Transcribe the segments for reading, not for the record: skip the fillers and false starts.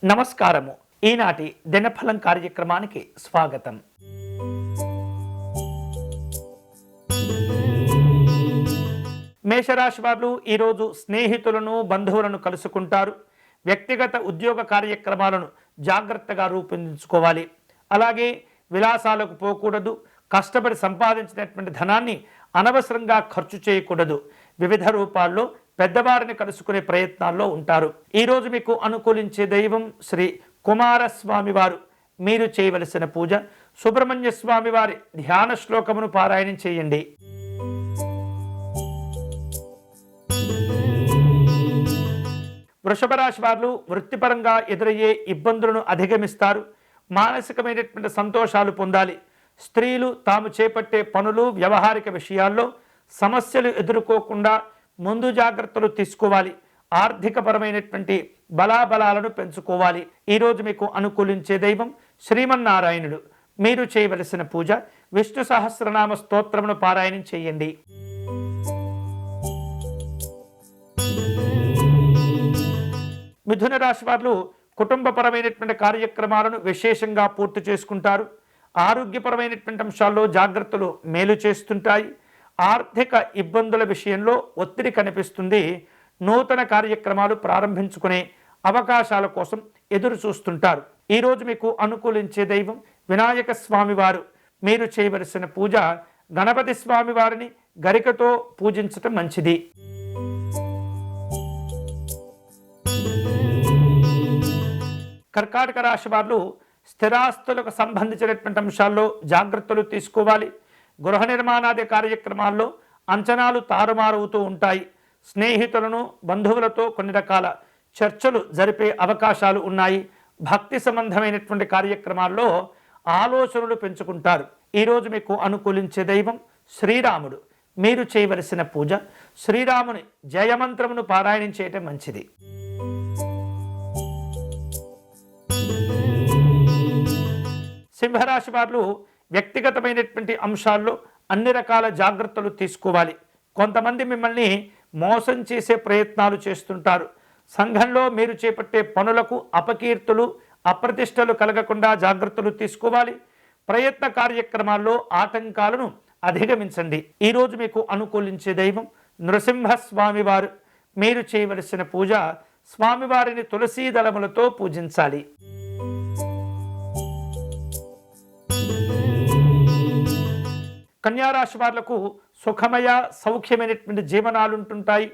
నమస్కారము. ఈనాటి దినఫలం కార్యక్రమానికి స్వాగతం. మేషరాశి వారు ఈరోజు స్నేహితులను బంధువులను కలుసుకుంటారు. వ్యక్తిగత ఉద్యోగ కార్యక్రమాలను జాగ్రత్తగా రూపొందించుకోవాలి. అలాగే విలాసాలకు పోకూడదు. కష్టపడి సంపాదించినటువంటి ధనాన్ని అనవసరంగా ఖర్చు చేయకూడదు. వివిధ రూపాల్లో పెద్దవారిని కలుసుకునే ప్రయత్నాల్లో ఉంటారు. ఈరోజు మీకు అనుకూలించే దైవం శ్రీ కుమారస్వామి వారు. మీరు చేయవలసిన పూజ సుబ్రహ్మణ్య స్వామి వారి ధ్యాన శ్లోకమును పారాయణం చేయండి. వృషభ రాశి వారు వృత్తిపరంగా ఎదురయ్యే ఇబ్బందులను అధిగమిస్తారు. మానసికమైనటువంటి సంతోషాలు పొందాలి. స్త్రీలు తాము చేపట్టే పనులు వ్యవహారిక విషయాల్లో సమస్యలు ఎదుర్కోకుండా ముందు జాగ్రత్తలు తీసుకోవాలి. ఆర్థికపరమైనటువంటి బలాబలాలను పెంచుకోవాలి. ఈరోజు మీకు అనుకూలించే దైవం శ్రీమన్నారాయణుడు. మీరు చేయవలసిన పూజ విష్ణు సహస్రనామ స్తోత్రమును పారాయణం చేయండి. మిథున రాశి వారు కుటుంబపరమైనటువంటి కార్యక్రమాలను విశేషంగా పూర్తి చేసుకుంటారు. ఆరోగ్యపరమైనటువంటి అంశాల్లో జాగ్రత్తలు మేలు చేస్తుంటాయి. ఆర్థిక ఇబ్బందుల విషయంలో ఒత్తిడి కనిపిస్తుంది. నూతన కార్యక్రమాలు ప్రారంభించుకునే అవకాశాల కోసం ఎదురు చూస్తుంటారు. ఈరోజు మీకు అనుకూలించే దైవం వినాయక స్వామి వారు. మీరు చేయవలసిన పూజ గణపతి స్వామి వారిని గరికతో పూజించటం మంచిది. కర్కాటక రాశి వారు స్థిరాస్తులకు సంబంధించినటువంటి అంశాల్లో జాగ్రత్తలు తీసుకోవాలి. గృహ నిర్మాణాది కార్యక్రమాల్లో అంచనాలు తారుమారవుతూ ఉంటాయి. స్నేహితులను బంధువులతో కొన్ని రకాల చర్చలు జరిపే అవకాశాలు ఉన్నాయి. భక్తి సంబంధమైనటువంటి కార్యక్రమాల్లో ఆలోచనలు పెంచుకుంటారు. ఈరోజు మీకు అనుకూలించే దైవం శ్రీరాముడు. మీరు చేయవలసిన పూజ శ్రీరాముని జయమంత్రమును పారాయణం చేయటం మంచిది. సింహరాశి వారు వ్యక్తిగతమైనటువంటి అంశాల్లో అన్ని రకాల జాగ్రత్తలు తీసుకోవాలి. కొంతమంది మిమ్మల్ని మోసం చేసే ప్రయత్నాలు చేస్తుంటారు. సంఘంలో మీరు చేపట్టే పనులకు అపకీర్తులు అప్రతిష్టలు కలగకుండా జాగ్రత్తలు తీసుకోవాలి. ప్రయత్న కార్యక్రమాల్లో ఆటంకాలను అధిగమించండి. ఈరోజు మీకు అనుకూలించే దైవం నృసింహస్వామి వారు. మీరు చేయవలసిన పూజ స్వామివారిని తులసీ దళములతో పూజించాలి. కన్యారాశి వాళ్లకు సుఖమయ సౌఖ్యమైనటువంటి జీవనాలు ఉంటుంటాయి.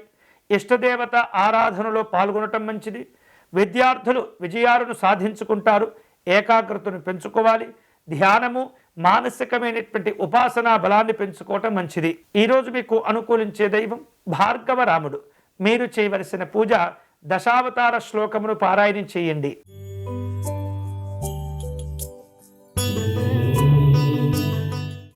ఇష్టదేవత ఆరాధనలో పాల్గొనటం మంచిది. విద్యార్థులు విజయాలను సాధించుకుంటారు. ఏకాగ్రతను పెంచుకోవాలి. ధ్యానము మానసికమైనటువంటి ఉపాసనా బలాన్ని పెంచుకోవటం మంచిది. ఈరోజు మీకు అనుకూలించే దైవం భార్గవ రాముడు. మీరు చేయవలసిన పూజ దశావతార శ్లోకమును పారాయణం చేయండి.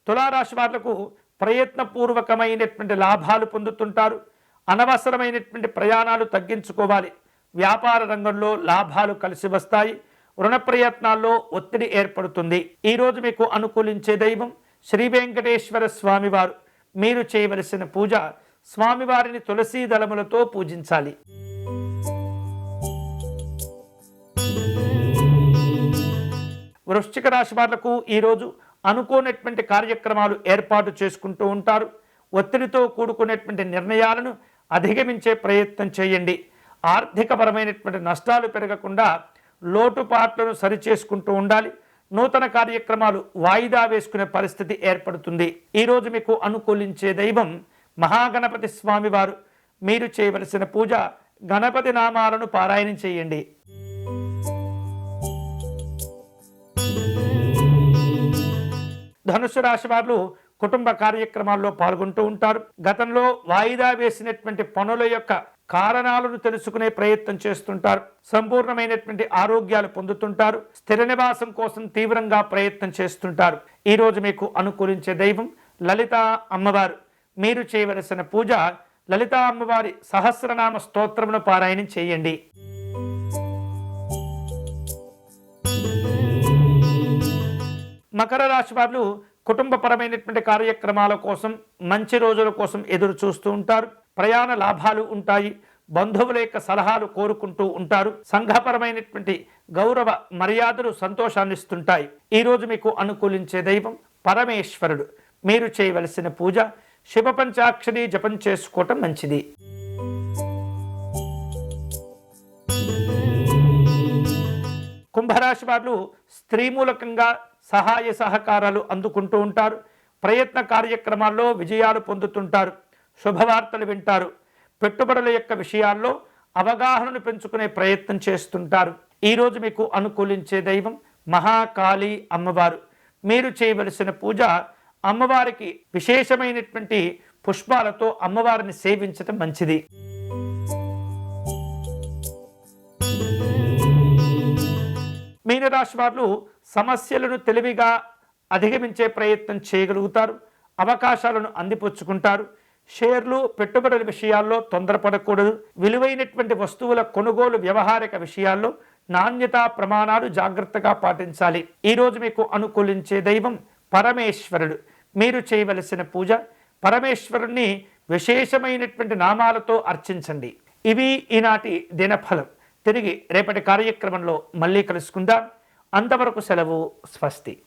తులారాశి వాళ్లకు ప్రయత్నపూర్వకమైనటువంటి లాభాలు పొందుతుంటారు. అనవసరమైనటువంటి ప్రయాణాలు తగ్గించుకోవాలి. వ్యాపార రంగంలో లాభాలు కలిసి వస్తాయి. రుణ ప్రయత్నాల్లో ఒత్తిడి ఏర్పడుతుంది. ఈరోజు మీకు అనుకూలించే దైవం శ్రీ వెంకటేశ్వర స్వామివారు. మీరు చేయవలసిన పూజ స్వామివారిని తులసీ దళములతో పూజించాలి. వృశ్చిక రాశి వాళ్లకు ఈరోజు అనుకోనటువంటి కార్యక్రమాలు ఏర్పాటు చేసుకుంటూ ఉంటారు. ఒత్తిడితో కూడుకునేటువంటి నిర్ణయాలను అధిగమించే ప్రయత్నం చేయండి. ఆర్థికపరమైనటువంటి నష్టాలు పెరగకుండా లోటుపాట్లను సరిచేసుకుంటూ ఉండాలి. నూతన కార్యక్రమాలు వాయిదా వేసుకునే పరిస్థితి ఏర్పడుతుంది. ఈరోజు మీకు అనుకూలించే దైవం మహాగణపతి స్వామి వారు. మీరు చేయవలసిన పూజ గణపతి నామాలను పారాయణం చేయండి. ధనుసు రాశి వారు కుటుంబ కార్యక్రమాల్లో పాల్గొంటూ ఉంటారు. గతంలో వాయిదా వేసినటువంటి పనుల యొక్క కారణాలను తెలుసుకునే ప్రయత్నం చేస్తుంటారు. సంపూర్ణమైనటువంటి ఆరోగ్యాలు పొందుతుంటారు. స్థిర నివాసం కోసం తీవ్రంగా ప్రయత్నం చేస్తుంటారు. ఈరోజు మీకు అనుకూలించే దైవం లలితా అమ్మవారు. మీరు చేయవలసిన పూజ లలితా అమ్మవారి సహస్రనామ స్తోత్రమును పారాయణం చేయండి. మకర రాశి వారు కుటుంబపరమైనటువంటి కార్యక్రమాల కోసం మంచి రోజుల కోసం ఎదురు చూస్తూ ఉంటారు. ప్రయాణ లాభాలు ఉంటాయి. బంధువుల యొక్క సలహాలు కోరుకుంటూ ఉంటారు. సంఘపరమైనటువంటి గౌరవ మర్యాదలు సంతోషాన్ని ఇస్తుంటాయి. ఈరోజు మీకు అనుకూలించే దైవం పరమేశ్వరుడు. మీరు చేయవలసిన పూజ శివ పంచాక్షరి జపం చేసుకోవటం మంచిది. కుంభరాశి వారు స్త్రీ మూలకంగా సహాయ సహకారాలు అందుకుంటూ ఉంటారు. ప్రయత్న కార్యక్రమాల్లో విజయాలు పొందుతుంటారు. శుభవార్తలు వింటారు. పెట్టుబడుల యొక్క విషయాల్లో అవగాహనను పెంచుకునే ప్రయత్నం చేస్తుంటారు. ఈరోజు మీకు అనుకూలించే దైవం మహాకాళి అమ్మవారు. మీరు చేయవలసిన పూజ అమ్మవారికి విశేషమైనటువంటి పుష్పాలతో అమ్మవారిని సేవించటం మంచిది. మీనరాశి వారు సమస్యలను తెలివిగా అధిగమించే ప్రయత్నం చేయగలుగుతారు. అవకాశాలను అందిపుచ్చుకుంటారు. షేర్లు పెట్టుబడుల విషయాల్లో తొందరపడకూడదు. విలువైనటువంటి వస్తువుల కొనుగోలు వ్యవహారిక విషయాల్లో నాణ్యతా ప్రమాణాలు జాగ్రత్తగా పాటించాలి. ఈరోజు మీకు అనుకూలించే దైవం పరమేశ్వరుడు. మీరు చేయవలసిన పూజ పరమేశ్వరుణ్ణి విశేషమైనటువంటి నామాలతో అర్చించండి. ఇవి ఈనాటి దినఫలం. తిరిగి రేపటి కార్యక్రమంలో మళ్ళీ కలుసుకుందాం. అంతవరకు సెలవు. స్వస్తి.